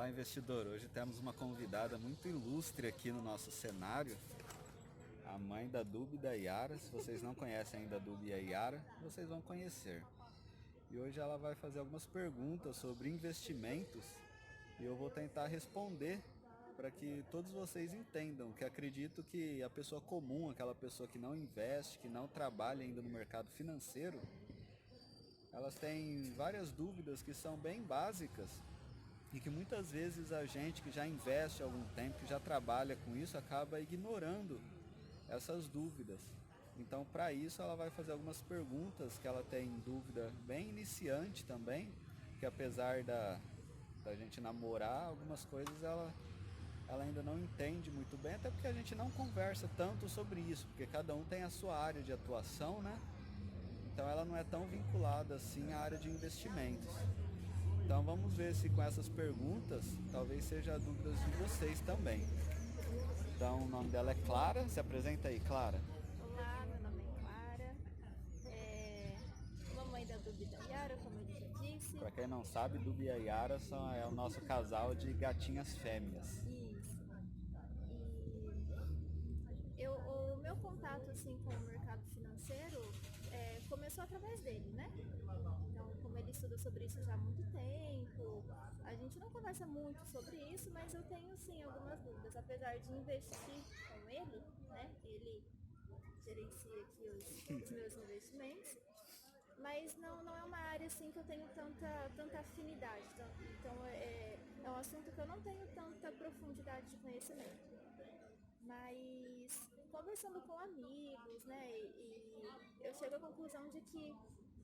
Olá, investidor. Hoje temos uma convidada muito ilustre aqui no nosso cenário, a mãe da Dubi e da Yara. Se vocês não conhecem ainda a Dubi e a Yara, vocês vão conhecer. E hoje ela vai fazer algumas perguntas sobre investimentos e eu vou tentar responder para que todos vocês entendam, que acredito que a pessoa comum, aquela pessoa que não investe, que não trabalha ainda no mercado financeiro, elas têm várias dúvidas que são bem básicas e que muitas vezes a gente que já investe há algum tempo, que já trabalha com isso, acaba ignorando essas dúvidas. Então, para isso, ela vai fazer algumas perguntas que ela tem dúvida bem iniciante também, que apesar da gente namorar, algumas coisas ela ainda não entende muito bem, até porque a gente não conversa tanto sobre isso, porque cada um tem a sua área de atuação, né? Então ela não é tão vinculada assim à área de investimentos. Então vamos ver se com essas perguntas talvez seja dúvidas de vocês também. Então o nome dela é Clara, se apresenta aí, Clara. Olá, meu nome é Clara, mamãe da Dubi da Yara, como ele já disse. Para quem não sabe, Dubi e a Yara é o nosso casal de gatinhas fêmeas. Isso. O meu contato assim com o mercado financeiro começou através dele, né? Então, como ele estuda sobre isso já há muito tempo, a gente não conversa muito sobre isso, mas eu tenho sim algumas dúvidas, apesar de investir com ele, né? Ele gerencia aqui os meus investimentos. Mas não é uma área assim que eu tenho tanta afinidade. Então é um assunto que eu não tenho tanta profundidade de conhecimento. Mas conversando com amigos, né, e eu chego à conclusão de que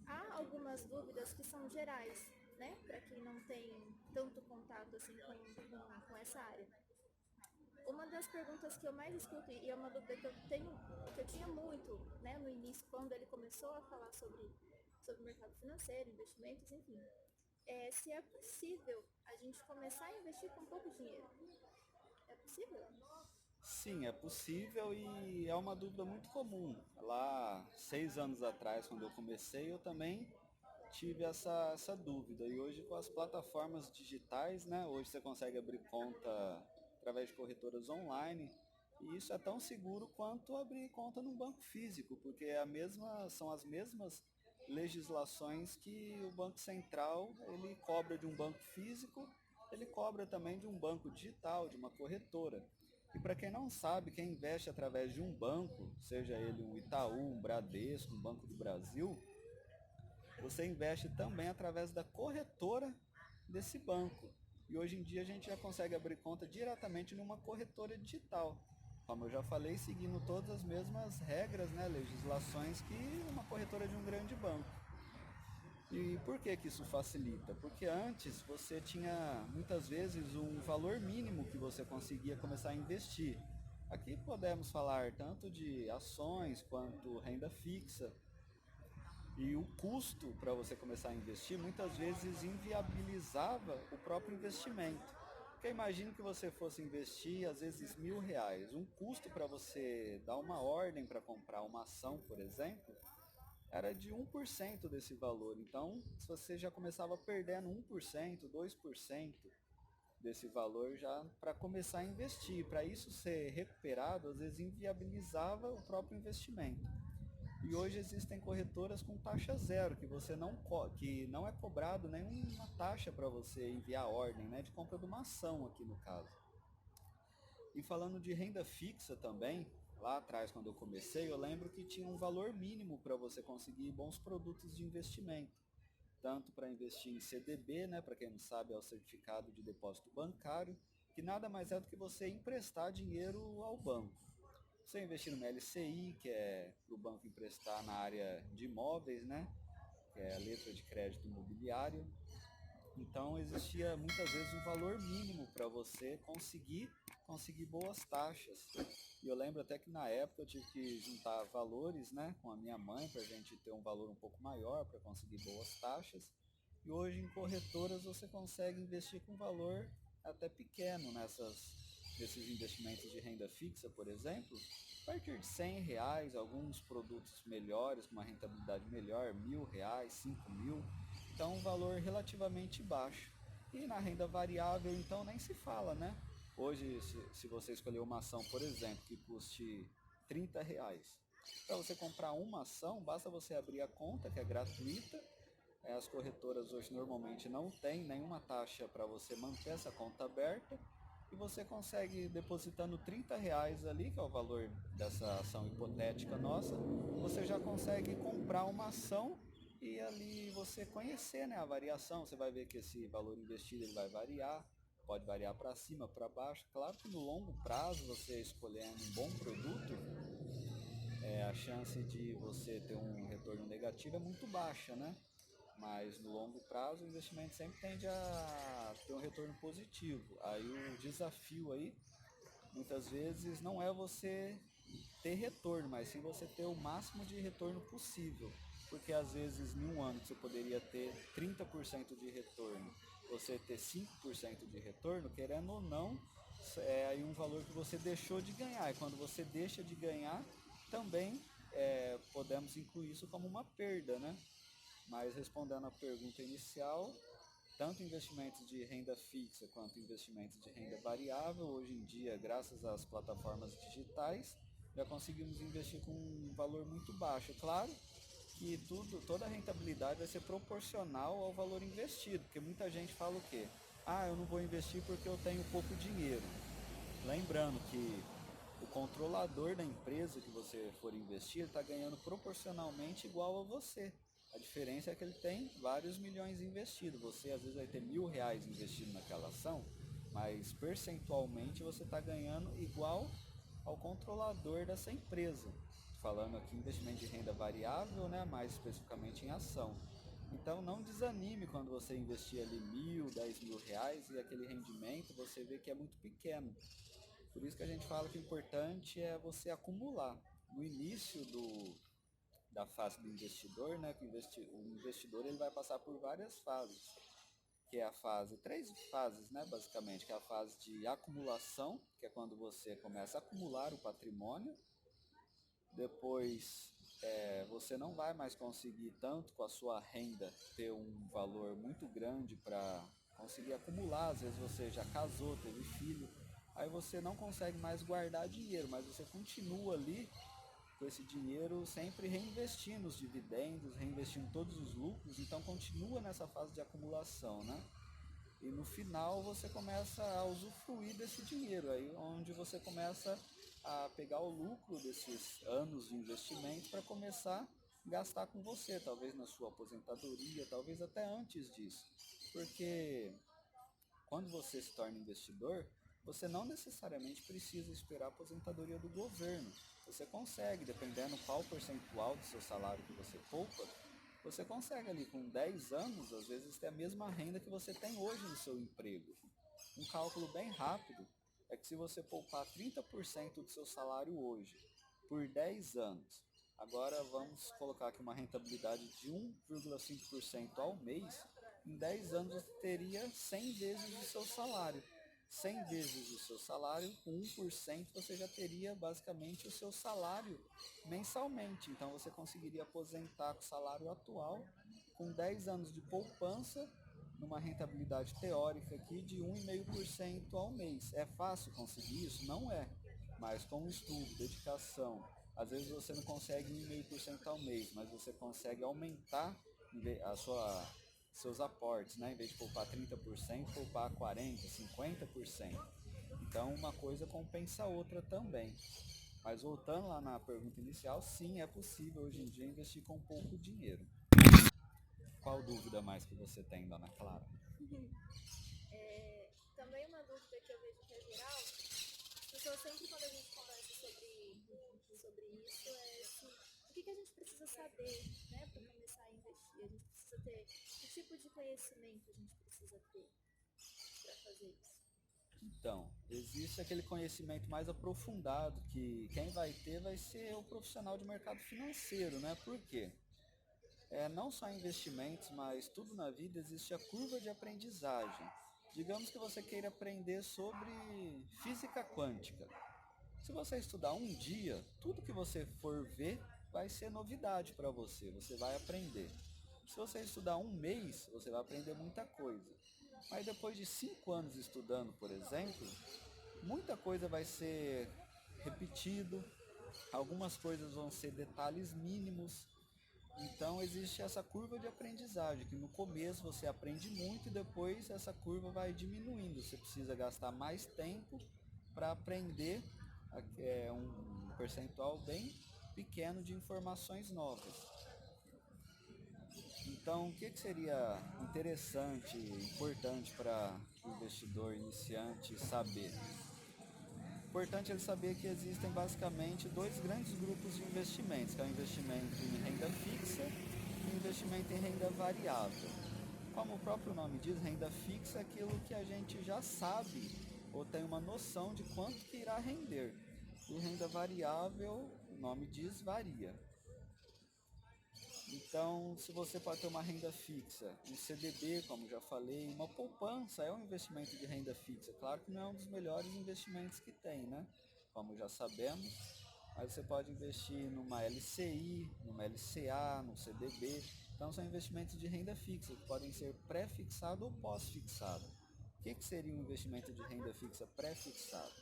há algumas dúvidas que são gerais, né, para quem não tem tanto contato assim com essa área. Uma das perguntas que eu mais escuto, e é uma dúvida que eu tinha muito, né, no início, quando ele começou a falar sobre mercado financeiro, investimentos, enfim, é se é possível a gente começar a investir com pouco dinheiro. É possível? Sim, é possível e é uma dúvida muito comum. Lá, 6 anos atrás, quando eu comecei, eu também tive essa dúvida. E hoje, com as plataformas digitais, né? Hoje você consegue abrir conta através de corretoras online. E isso é tão seguro quanto abrir conta num banco físico, porque são as mesmas legislações que o Banco Central ele cobra de um banco físico, ele cobra também de um banco digital, de uma corretora. E para quem não sabe, quem investe através de um banco, seja ele um Itaú, um Bradesco, um Banco do Brasil, você investe também através da corretora desse banco. E hoje em dia a gente já consegue abrir conta diretamente numa corretora digital. Como eu já falei, seguindo todas as mesmas regras, né, legislações que uma corretora de um grande banco. E por que que isso facilita? Porque antes você tinha muitas vezes um valor mínimo que você conseguia começar a investir. Aqui podemos falar tanto de ações quanto renda fixa. E o custo para você começar a investir muitas vezes inviabilizava o próprio investimento. Porque imagine que você fosse investir às vezes R$ 1.000. Um custo para você dar uma ordem para comprar uma ação, por exemplo, era de 1% desse valor. Então, se você já começava perdendo 1%, 2% desse valor já para começar a investir. Para isso ser recuperado, às vezes inviabilizava o próprio investimento. E hoje existem corretoras com taxa zero, que não é cobrado nenhuma taxa para você enviar a ordem, né, de compra de uma ação aqui no caso. E falando de renda fixa também, lá atrás quando eu comecei, eu lembro que tinha um valor mínimo para você conseguir bons produtos de investimento. Tanto para investir em CDB, né, para quem não sabe é o certificado de depósito bancário, que nada mais é do que você emprestar dinheiro ao banco. Você investir no LCI, que é para o banco emprestar na área de imóveis, né, que é a letra de crédito imobiliário. Então existia muitas vezes um valor mínimo para você conseguir boas taxas. E eu lembro até que na época eu tive que juntar valores, né, com a minha mãe para a gente ter um valor um pouco maior para conseguir boas taxas. E hoje em corretoras você consegue investir com valor até pequeno nesses investimentos de renda fixa, por exemplo, a partir de R$ 100, alguns produtos melhores, com uma rentabilidade melhor, R$ 1.000, 5.000. Então um valor relativamente baixo. E na renda variável, então, nem se fala, né? Hoje, se você escolher uma ação, por exemplo, que custe R$ 30, para você comprar uma ação, basta você abrir a conta, que é gratuita. As corretoras hoje normalmente não têm nenhuma taxa para você manter essa conta aberta. E você consegue, depositando R$ 30 ali, que é o valor dessa ação hipotética nossa, você já consegue comprar uma ação e ali você conhecer, né, a variação. Você vai ver que esse valor investido ele vai variar, pode variar para cima, para baixo. Claro que no longo prazo, você escolhendo um bom produto, a chance de você ter um retorno negativo é muito baixa, né? Mas no longo prazo o investimento sempre tende a ter um retorno positivo. Aí o desafio aí, muitas vezes, não é você ter retorno, mas sim você ter o máximo de retorno possível. Porque às vezes em um ano que você poderia ter 30% de retorno, você ter 5% de retorno, querendo ou não, é aí um valor que você deixou de ganhar. E quando você deixa de ganhar, também podemos incluir isso como uma perda, né? Mas respondendo à pergunta inicial, tanto investimentos de renda fixa quanto investimentos de renda variável, hoje em dia, graças às plataformas digitais, já conseguimos investir com um valor muito baixo. Claro que toda a rentabilidade vai ser proporcional ao valor investido, porque muita gente fala o quê? Ah, eu não vou investir porque eu tenho pouco dinheiro. Lembrando que o controlador da empresa que você for investir está ganhando proporcionalmente igual a você. A diferença é que ele tem vários milhões investidos. Você às vezes vai ter R$ 1.000 investido naquela ação, mas percentualmente você está ganhando igual ao controlador dessa empresa. Falando aqui investimento de renda variável, né, mais especificamente em ação. Então não desanime quando você investir ali R$ 1.000, R$ 10.000 e aquele rendimento você vê que é muito pequeno. Por isso que a gente fala que o importante é você acumular. No início da fase do investidor, né, que o investidor ele vai passar por várias fases, que é a fase, três fases, né, basicamente, que é a fase de acumulação, que é quando você começa a acumular o patrimônio. Depois você não vai mais conseguir tanto com a sua renda ter um valor muito grande para conseguir acumular. Às vezes você já casou, teve filho, aí você não consegue mais guardar dinheiro, mas você continua ali com esse dinheiro sempre reinvestindo os dividendos, reinvestindo todos os lucros, então continua nessa fase de acumulação, né? E no final você começa a usufruir desse dinheiro, aí onde você começa a pegar o lucro desses anos de investimento para começar a gastar com você, talvez na sua aposentadoria, talvez até antes disso. Porque quando você se torna investidor, você não necessariamente precisa esperar a aposentadoria do governo. Você consegue, dependendo qual percentual do seu salário que você poupa, você consegue ali com 10 anos, às vezes, ter a mesma renda que você tem hoje no seu emprego. Um cálculo bem rápido é que se você poupar 30% do seu salário hoje por 10 anos, agora vamos colocar aqui uma rentabilidade de 1,5% ao mês, em 10 anos você teria 100 vezes o seu salário. 100 vezes o seu salário, com 1% você já teria basicamente o seu salário mensalmente. Então você conseguiria aposentar com o salário atual, com 10 anos de poupança, numa rentabilidade teórica aqui de 1,5% ao mês. É fácil conseguir isso? Não é. Mas com estudo, dedicação, às vezes você não consegue 1,5% ao mês, mas você consegue aumentar seus aportes, né? Em vez de poupar 30%, poupar 40%, 50%. Então uma coisa compensa a outra também. Mas voltando lá na pergunta inicial, sim, é possível hoje em dia investir com pouco dinheiro. Qual dúvida mais que você tem, dona Clara? Também uma dúvida que eu vejo que é geral, as pessoas sempre quando a gente conversa sobre isso, o que a gente precisa saber, né, para começar a investir. A gente precisa ter, que tipo de conhecimento a gente precisa ter para fazer isso? Então, existe aquele conhecimento mais aprofundado que quem vai ter vai ser o profissional de mercado financeiro, né? Por quê? Não só investimentos, mas tudo na vida existe a curva de aprendizagem. Digamos que você queira aprender sobre física quântica. Se você estudar um dia, tudo que você for ver vai ser novidade para você, você vai aprender. Se você estudar um mês, você vai aprender muita coisa. Mas depois de 5 anos estudando, por exemplo, muita coisa vai ser repetido, algumas coisas vão ser detalhes mínimos. Então existe essa curva de aprendizagem, que no começo você aprende muito e depois essa curva vai diminuindo. Você precisa gastar mais tempo para aprender um percentual bem pequeno de informações novas. Então, o que seria interessante, importante para o investidor iniciante saber? Importante ele saber que existem basicamente dois grandes grupos de investimentos, que é o investimento em renda fixa e o investimento em renda variável. Como o próprio nome diz, renda fixa é aquilo que a gente já sabe ou tem uma noção de quanto que irá render. E renda variável, o nome diz, varia. Então, se você pode ter uma renda fixa, um CDB, como já falei, uma poupança é um investimento de renda fixa. Claro que não é um dos melhores investimentos que tem, né? Como já sabemos, mas você pode investir numa LCI, numa LCA, num CDB. Então, são investimentos de renda fixa, que podem ser pré-fixado ou pós-fixado. O que seria um investimento de renda fixa pré-fixado?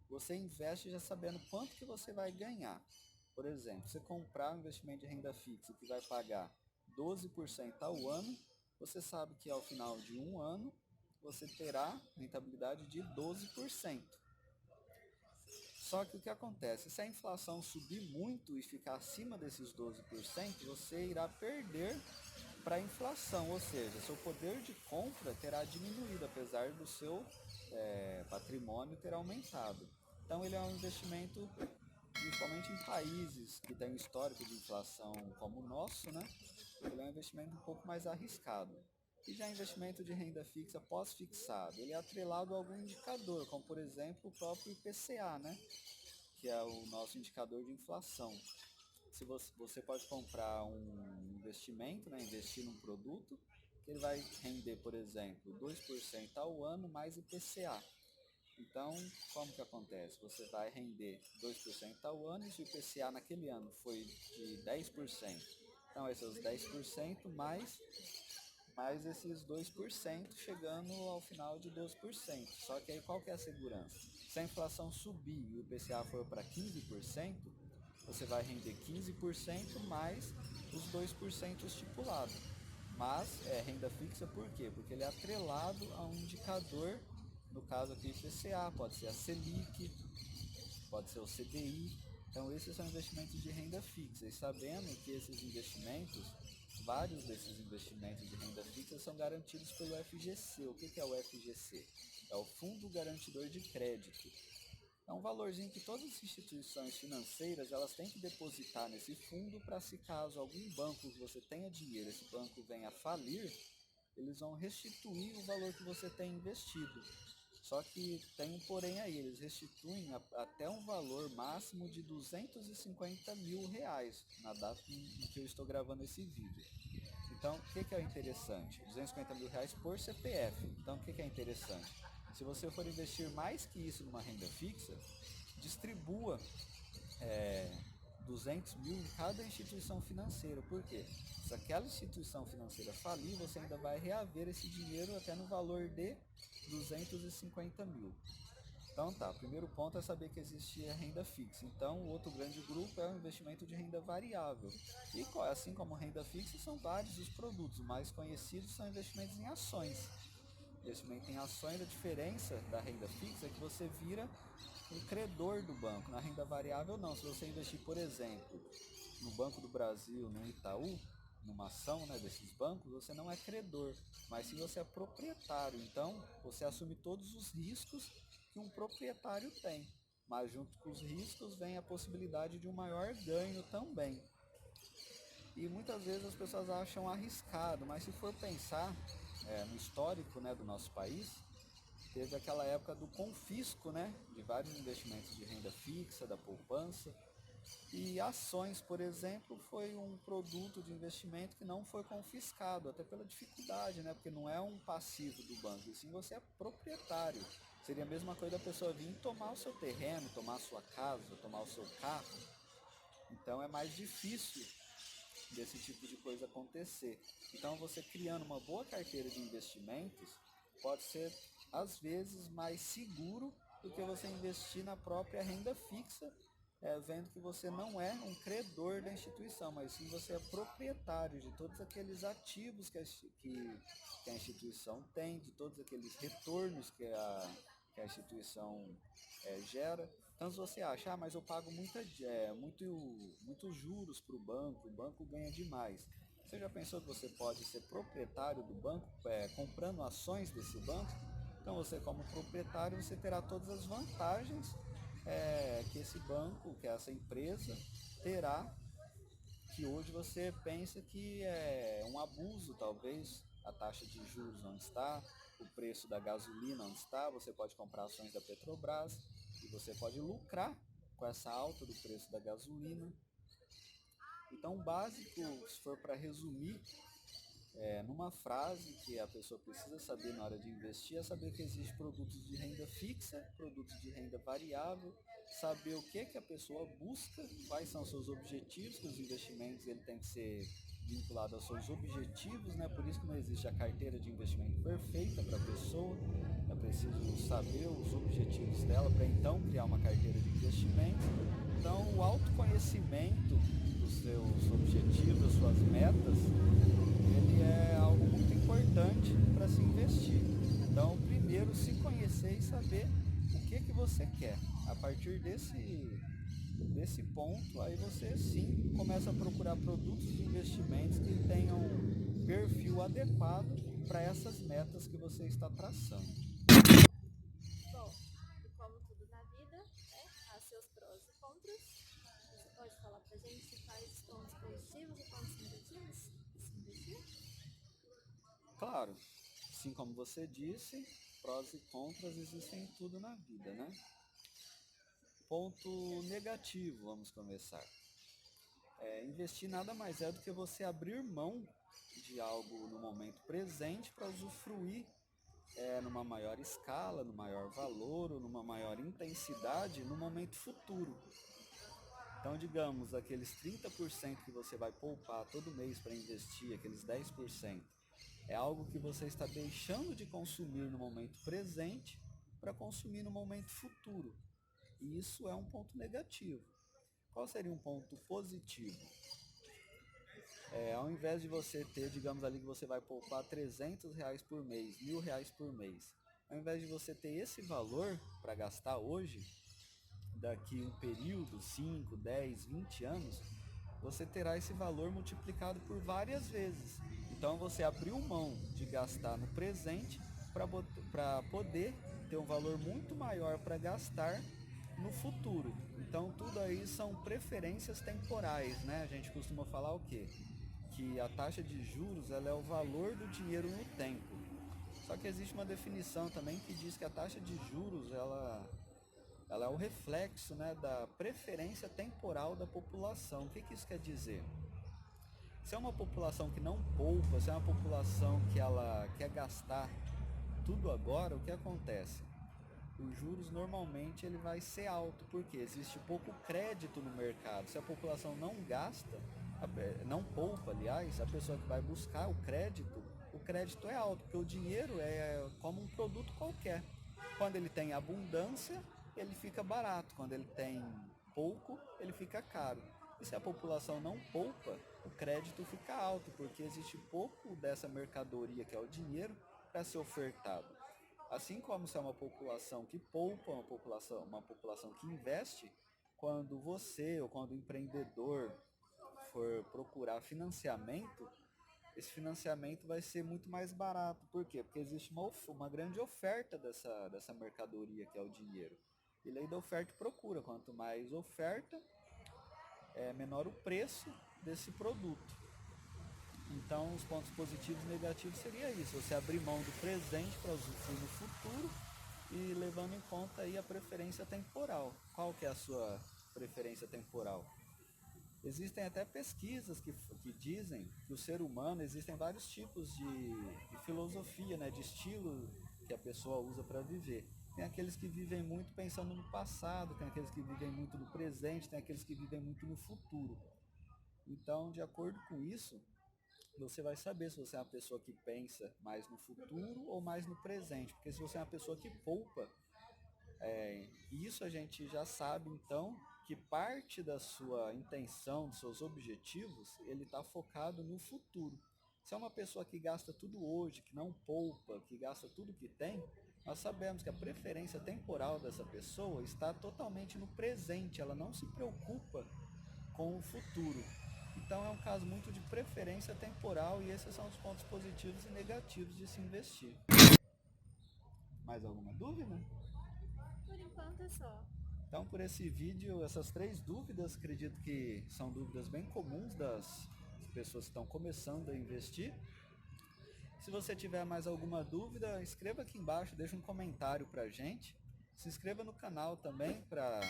Você investe já sabendo quanto que você vai ganhar. Por exemplo, você comprar um investimento de renda fixa que vai pagar 12% ao ano, você sabe que ao final de um ano você terá rentabilidade de 12%. Só que o que acontece? Se a inflação subir muito e ficar acima desses 12%, você irá perder para a inflação, ou seja, seu poder de compra terá diminuído, apesar do seu patrimônio ter aumentado. Então ele é um investimento, principalmente em países que têm um histórico de inflação como o nosso, né? Ele é um investimento um pouco mais arriscado. E já investimento de renda fixa pós-fixado, ele é atrelado a algum indicador, como por exemplo o próprio IPCA, né? Que é o nosso indicador de inflação. Se você pode comprar um investimento, né? Investir num produto, que ele vai render, por exemplo, 2% ao ano mais IPCA. Então, como que acontece? Você vai render 2% ao ano e se o IPCA naquele ano foi de 10%, então vai ser os 10% mais esses 2%, chegando ao final de 12%. Só que aí qual que é a segurança? Se a inflação subir e o IPCA for para 15%, você vai render 15% mais os 2% estipulados. Mas é renda fixa por quê? Porque ele é atrelado a um indicador, no caso aqui IPCA, pode ser a Selic, pode ser o CDI. Então esses são investimentos de renda fixa. E sabendo que esses investimentos, vários desses investimentos de renda fixa são garantidos pelo FGC. O que é o FGC? É o Fundo Garantidor de Crédito. É um valorzinho que todas as instituições financeiras elas têm que depositar nesse fundo para, se caso algum banco que você tenha dinheiro, esse banco venha a falir, eles vão restituir o valor que você tem investido. Só que tem um porém aí, eles restituem até um valor máximo de R$250 mil na data em que eu estou gravando esse vídeo. Então, o que é interessante? R$250 mil por CPF. Então, o que é interessante? Se você for investir mais que isso numa renda fixa, distribua 200 mil em cada instituição financeira. Por quê? Se aquela instituição financeira falir, você ainda vai reaver esse dinheiro até no valor de 250 mil. Então tá, o primeiro ponto é saber que existe a renda fixa. Então o outro grande grupo é o investimento de renda variável. E assim como renda fixa, são vários os produtos. Os mais conhecidos são investimentos em ações. Investimento em ações, a diferença da renda fixa é que você vira um credor do banco. Na renda variável não. Se você investir, por exemplo, no Banco do Brasil, no Itaú, numa ação, né, desses bancos, você não é credor, mas sim você é proprietário. Então você assume todos os riscos que um proprietário tem, mas junto com os riscos vem a possibilidade de um maior ganho também. E muitas vezes as pessoas acham arriscado, mas se for pensar no histórico, né, do nosso país, teve aquela época do confisco, né, de vários investimentos de renda fixa, da poupança. E ações, por exemplo, foi um produto de investimento que não foi confiscado, até pela dificuldade, né? Porque não é um passivo do banco, e sim você é proprietário. Seria a mesma coisa da pessoa vir tomar o seu terreno, tomar a sua casa, tomar o seu carro. Então é mais difícil desse tipo de coisa acontecer. Então você criando uma boa carteira de investimentos pode ser às vezes mais seguro do que você investir na própria renda fixa, vendo que você não é um credor da instituição, mas sim você é proprietário de todos aqueles ativos que a instituição tem, de todos aqueles retornos que a instituição gera. Então se você acha, mas eu pago muitos juros para o banco ganha demais. Você já pensou que você pode ser proprietário do banco, comprando ações desse banco? Então você como proprietário, você terá todas as vantagens que esse banco, que essa empresa terá, que hoje você pensa que é um abuso, talvez, a taxa de juros onde está, o preço da gasolina onde está, você pode comprar ações da Petrobras e você pode lucrar com essa alta do preço da gasolina. Então, o básico, se for para resumir, numa frase que a pessoa precisa saber na hora de investir, é saber que existe produtos de renda fixa, produtos de renda variável, saber o que a pessoa busca, quais são os seus objetivos, que os investimentos ele tem que ser vinculado aos seus objetivos, né? Por isso que não existe a carteira de investimento perfeita para a pessoa, é preciso saber os objetivos dela para então criar uma carteira de investimento. Então, o autoconhecimento dos seus objetivos, das suas metas, ele é algo muito importante para se investir. Então, primeiro, se conhecer e saber o que você quer. A partir desse ponto, aí você sim começa a procurar produtos de investimentos que tenham um perfil adequado para essas metas que você está traçando. Bom, e como tudo na vida, há seus prós e contras. Você pode falar pra gente quais pontos positivos e pontos negativos de se investir? Claro, assim como você disse, prós e contras existem em tudo na vida, né? Ponto negativo, vamos começar. Investir nada mais é do que você abrir mão de algo no momento presente para usufruir numa maior escala, no maior valor ou numa maior intensidade no momento futuro. Então, digamos, aqueles 30% que você vai poupar todo mês para investir, aqueles 10%, é algo que você está deixando de consumir no momento presente para consumir no momento futuro. E isso é um ponto negativo. Qual seria um ponto positivo? Ao invés de você ter, digamos ali que você vai poupar R$300 por mês, R$1.000 por mês, ao invés de você ter esse valor para gastar hoje, daqui um período, 5, 10, 20 anos, você terá esse valor multiplicado por várias vezes. Então você abriu mão de gastar no presente para poder ter um valor muito maior para gastar no futuro. Então tudo aí são preferências temporais, né? A gente costuma falar o quê? Que a taxa de juros ela é o valor do dinheiro no tempo. Só que existe uma definição também que diz que a taxa de juros ela é o reflexo, né, da preferência temporal da população. O que isso quer dizer? Se é uma população que não poupa, se é uma população que ela quer gastar tudo agora, o que acontece? Os juros normalmente ele vai ser alto, porque existe pouco crédito no mercado. Se a população não gasta, não poupa, aliás, a pessoa que vai buscar o crédito é alto, porque o dinheiro é como um produto qualquer. Quando ele tem abundância, ele fica barato. Quando ele tem pouco, ele fica caro. E se a população não poupa, o crédito fica alto, porque existe pouco dessa mercadoria, que é o dinheiro, para ser ofertado. Assim como se é uma população que poupa, uma população que investe, quando você ou quando o empreendedor for procurar financiamento, esse financiamento vai ser muito mais barato. Por quê? Porque existe uma grande oferta dessa mercadoria que é o dinheiro. E lei da oferta e procura. Quanto mais oferta, menor o preço desse produto. Então, os pontos positivos e negativos seria isso. Você abrir mão do presente para usufruir no futuro e levando em conta aí a preferência temporal. Qual que é a sua preferência temporal? Existem até pesquisas que dizem que o ser humano, existem vários tipos de filosofia, né, de estilo que a pessoa usa para viver. Tem aqueles que vivem muito pensando no passado, tem aqueles que vivem muito no presente, tem aqueles que vivem muito no futuro. Então, de acordo com isso, você vai saber se você é uma pessoa que pensa mais no futuro ou mais no presente. Porque se você é uma pessoa que poupa, isso a gente já sabe então que parte da sua intenção, dos seus objetivos, ele está focado no futuro. Se é uma pessoa que gasta tudo hoje, que não poupa, que gasta tudo que tem, nós sabemos que a preferência temporal dessa pessoa está totalmente no presente, ela não se preocupa com o futuro. Então é um caso muito de preferência temporal e esses são os pontos positivos e negativos de se investir. Mais alguma dúvida? Por enquanto é só. Então, por esse vídeo, essas 3 dúvidas, acredito que são dúvidas bem comuns das pessoas que estão começando a investir. Se você tiver mais alguma dúvida, escreva aqui embaixo, deixa um comentário pra gente. Se inscreva no canal também para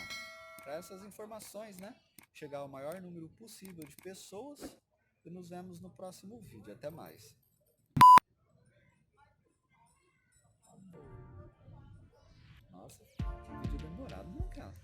essas informações, né? Chegar ao maior número possível de pessoas e nos vemos no próximo vídeo. Até mais. Nossa, que vídeo demorado, né, cara?